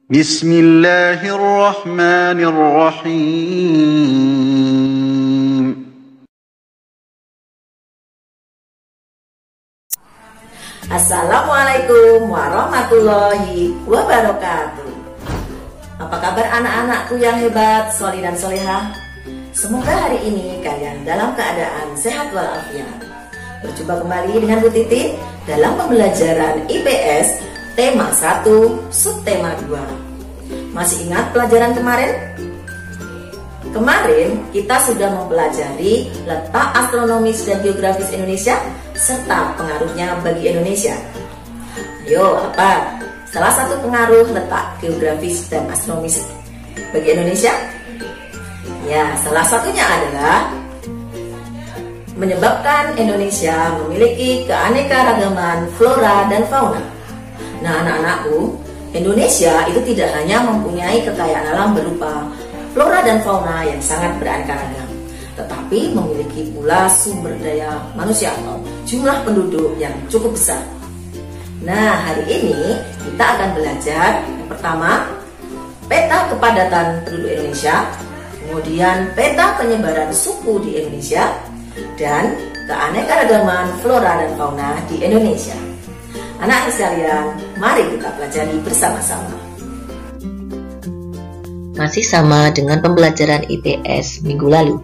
بسم الله الرحمن الرحيم. Assalamualaikum warahmatullahi wabarakatuh. Apa kabar anak-anakku yang hebat, solih dan solehah? Semoga hari ini kalian dalam keadaan sehat walafiat. Berjumpa kembali dengan Bu Titi dalam pembelajaran IPS tema 1, subtema 2. Masih ingat pelajaran kemarin? Kemarin kita sudah mempelajari letak astronomis dan geografis Indonesia serta pengaruhnya bagi Indonesia. Ayo, apa? Salah satu pengaruh letak geografis dan astronomis bagi Indonesia? Ya, salah satunya adalah menyebabkan Indonesia memiliki keanekaragaman flora dan fauna. Nah, anak-anakku, Indonesia itu tidak hanya mempunyai kekayaan alam berupa flora dan fauna yang sangat beraneka ragam, tetapi memiliki pula sumber daya manusia atau jumlah penduduk yang cukup besar. Nah, hari ini kita akan belajar yang pertama, peta kepadatan penduduk Indonesia, kemudian peta penyebaran suku di Indonesia, dan keanekaragaman flora dan fauna di Indonesia. Anak-anak sekalian, mari kita pelajari bersama-sama. Masih sama dengan pembelajaran IPS minggu lalu.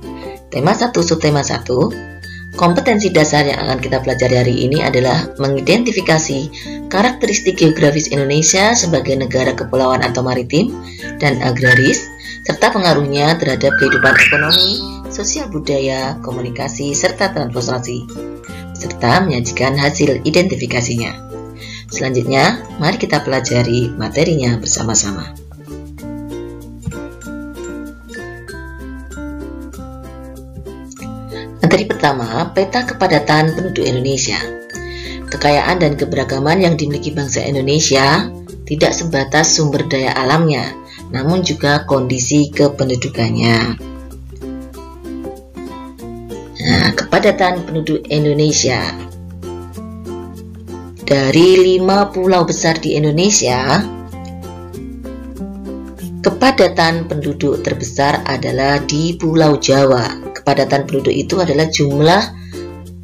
Tema 1 subtema 1, kompetensi dasar yang akan kita pelajari hari ini adalah mengidentifikasi karakteristik geografis Indonesia sebagai negara kepulauan atau maritim dan agraris, serta pengaruhnya terhadap kehidupan ekonomi, sosial budaya, komunikasi, serta transportasi, serta menyajikan hasil identifikasinya. Selanjutnya, mari kita pelajari materinya bersama-sama. Materi pertama, peta kepadatan penduduk Indonesia. Kekayaan dan keberagaman yang dimiliki bangsa Indonesia tidak sebatas sumber daya alamnya, namun juga kondisi kependudukannya. Nah, kepadatan penduduk Indonesia. Dari 5 pulau besar di Indonesia, kepadatan penduduk terbesar adalah di Pulau Jawa. Kepadatan penduduk itu adalah jumlah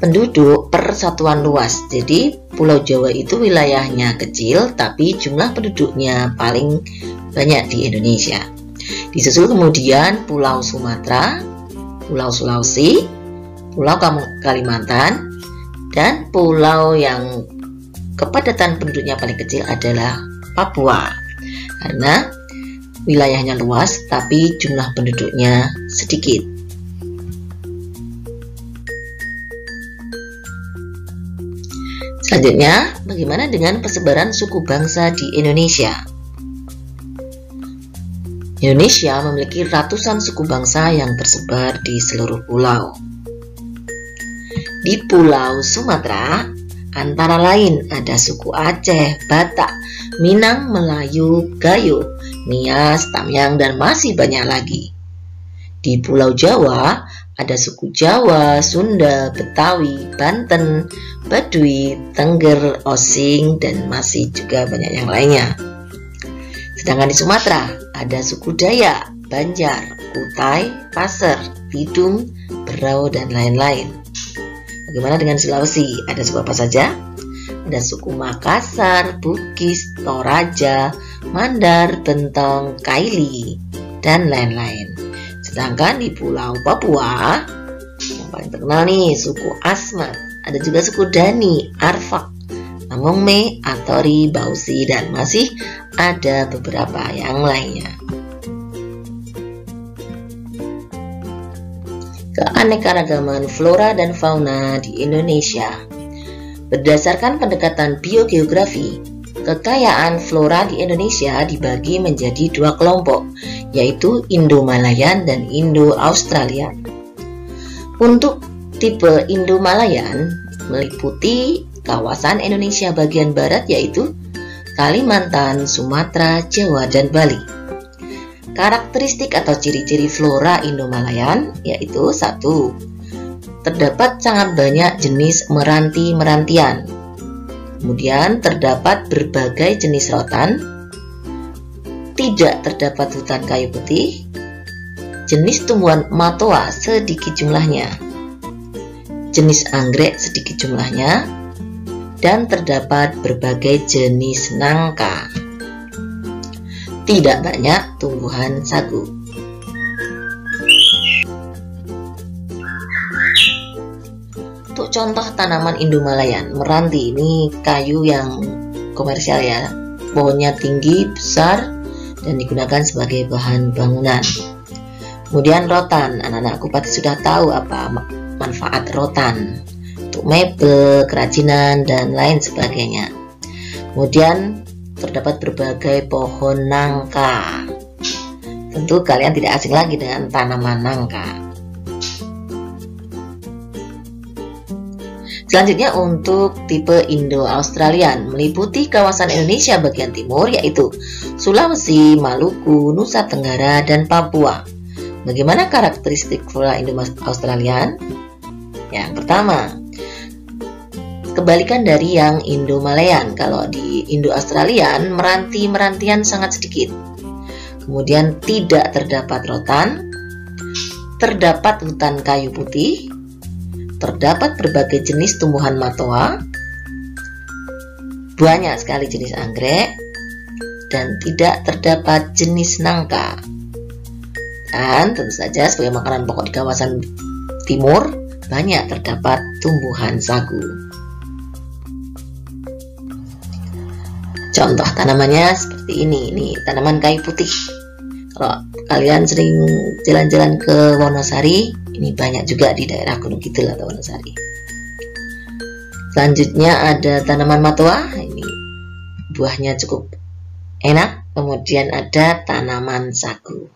penduduk per satuan luas. Jadi Pulau Jawa itu wilayahnya kecil, tapi jumlah penduduknya paling banyak di Indonesia. Disusul kemudian Pulau Sumatera, Pulau Sulawesi, Pulau Kalimantan, dan pulau yang kepadatan penduduknya paling kecil adalah Papua, karena wilayahnya luas tapi jumlah penduduknya sedikit. Selanjutnya, bagaimana dengan persebaran suku bangsa di Indonesia? Indonesia memiliki ratusan suku bangsa yang tersebar di seluruh pulau. Di Pulau Sumatera, antara lain ada suku Aceh, Batak, Minang, Melayu, Gayo, Nias, Tamyang, dan masih banyak lagi. Di Pulau Jawa ada suku Jawa, Sunda, Betawi, Banten, Baduy, Tengger, Osing, dan masih juga banyak yang lainnya. Sedangkan di Sumatera ada suku Dayak, Banjar, Kutai, Pasir, Bidung, Berau, dan lain-lain. Bagaimana dengan Sulawesi? Ada suku apa saja? Ada suku Makassar, Bugis, Toraja, Mandar, Bentong, Kaili, dan lain-lain. Sedangkan di Pulau Papua, yang paling terkenal nih, suku Asmat. Ada juga suku Dani, Arfak, Amongme, Atori, Bausi, dan masih ada beberapa yang lainnya. Keanekaragaman flora dan fauna di Indonesia. Berdasarkan pendekatan biogeografi, kekayaan flora di Indonesia dibagi menjadi 2 kelompok, yaitu Indo-Malayan dan Indo-Australian. Untuk tipe Indo-Malayan meliputi kawasan Indonesia bagian barat, yaitu Kalimantan, Sumatera, Jawa, dan Bali. Karakteristik atau ciri-ciri flora Indo-Malayan yaitu 1. Terdapat sangat banyak jenis meranti-merantian. Kemudian terdapat berbagai jenis rotan. tidak terdapat hutan kayu putih, jenis tumbuhan matoa sedikit jumlahnya, jenis anggrek sedikit jumlahnya, dan terdapat berbagai jenis nangka. Tidak banyak tumbuhan sagu. Untuk contoh tanaman Indomalayan, meranti ini kayu yang komersial ya. Pohonnya tinggi, besar, dan digunakan sebagai bahan bangunan. Kemudian rotan, anak-anakku pasti sudah tahu apa manfaat rotan untuk mebel, kerajinan, dan lain sebagainya. Kemudian terdapat berbagai pohon nangka. Tentu kalian tidak asing lagi dengan tanaman nangka. Selanjutnya untuk tipe Indo-Australian, meliputi kawasan Indonesia bagian timur yaitu Sulawesi, Maluku, Nusa Tenggara, dan Papua. Bagaimana karakteristik flora Indo-Australian? Yang pertama, kebalikan dari yang Indo-Malayan. Kalau di Indo-Australian, meranti-merantian sangat sedikit. Kemudian tidak terdapat rotan, terdapat hutan kayu putih, terdapat berbagai jenis tumbuhan matoa, banyak sekali jenis anggrek, dan tidak terdapat jenis nangka. Dan tentu saja sebagai makanan pokok di kawasan timur, banyak terdapat tumbuhan sagu. Contoh tanamannya seperti ini tanaman kayu putih. Kalau kalian sering jalan-jalan ke Wonosari, ini banyak juga di daerah Gunung Kidul atau Wonosari. Selanjutnya ada tanaman matoa, ini buahnya cukup enak. Kemudian ada tanaman sagu.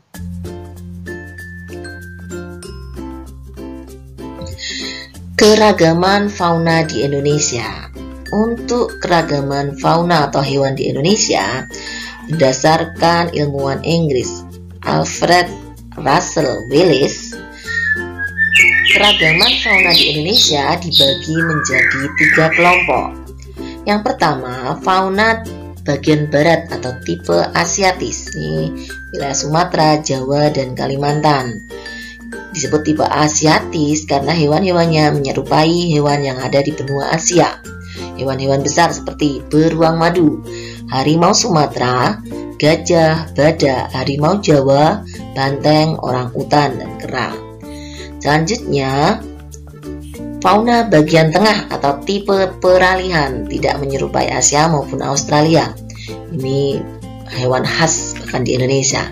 Keragaman fauna di Indonesia. Untuk keragaman fauna atau hewan di Indonesia, berdasarkan ilmuwan Inggris Alfred Russel Wallace, keragaman fauna di Indonesia dibagi menjadi 3 kelompok. Yang pertama, fauna bagian barat atau tipe Asiatis. Ini wilayah Sumatera, Jawa, dan Kalimantan. Disebut tipe Asiatis karena hewan-hewannya menyerupai hewan yang ada di benua Asia. Hewan-hewan besar seperti beruang madu, harimau Sumatera, gajah, badak, harimau Jawa, banteng, orang utan, dan kera. Selanjutnya, fauna bagian tengah atau tipe peralihan, tidak menyerupai Asia maupun Australia. Ini hewan khas bahkan di Indonesia.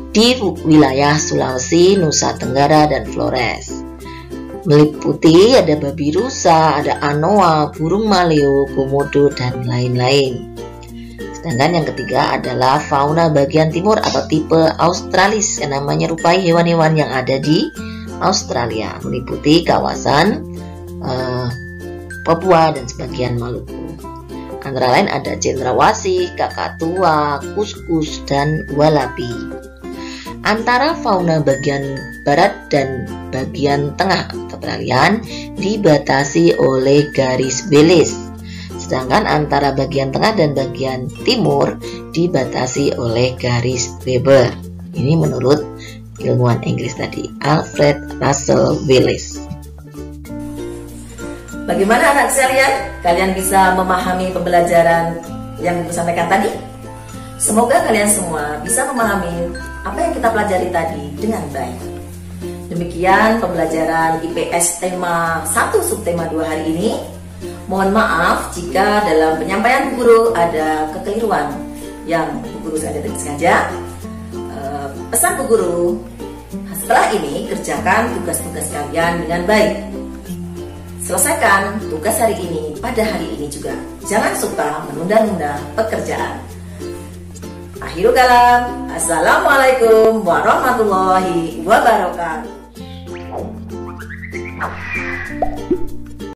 Di wilayah Sulawesi, Nusa Tenggara, dan Flores. Meliputi ada babi rusa, ada anoa, burung maleo, komodo, dan lain-lain. Sedangkan yang ketiga adalah fauna bagian timur atau tipe Australis yang namanya menyerupai hewan-hewan yang ada di Australia, meliputi kawasan Papua dan sebagian Maluku. Antara lain ada cendrawasih, kakatua, kuskus, dan walapi. Antara fauna bagian barat dan bagian tengah atau peralihan dibatasi oleh garis Belize, sedangkan antara bagian tengah dan bagian timur dibatasi oleh garis Weber. Ini menurut ilmuwan Inggris tadi, Alfred Russel Wallace. Bagaimana anak sekalian? Kalian bisa memahami pembelajaran yang disampaikan tadi? Semoga kalian semua bisa memahami apa yang kita pelajari tadi dengan baik. Demikian pembelajaran IPS tema 1 subtema 2 hari ini. Mohon maaf jika dalam penyampaian Bu Guru ada kekeliruan yang Bu Guru sengaja. Pesan Bu Guru, setelah ini kerjakan tugas-tugas kalian dengan baik. Selesaikan tugas hari ini pada hari ini juga. Jangan suka menunda-nunda pekerjaan. Akhirul kalam, assalamualaikum warahmatullahi wabarakatuh.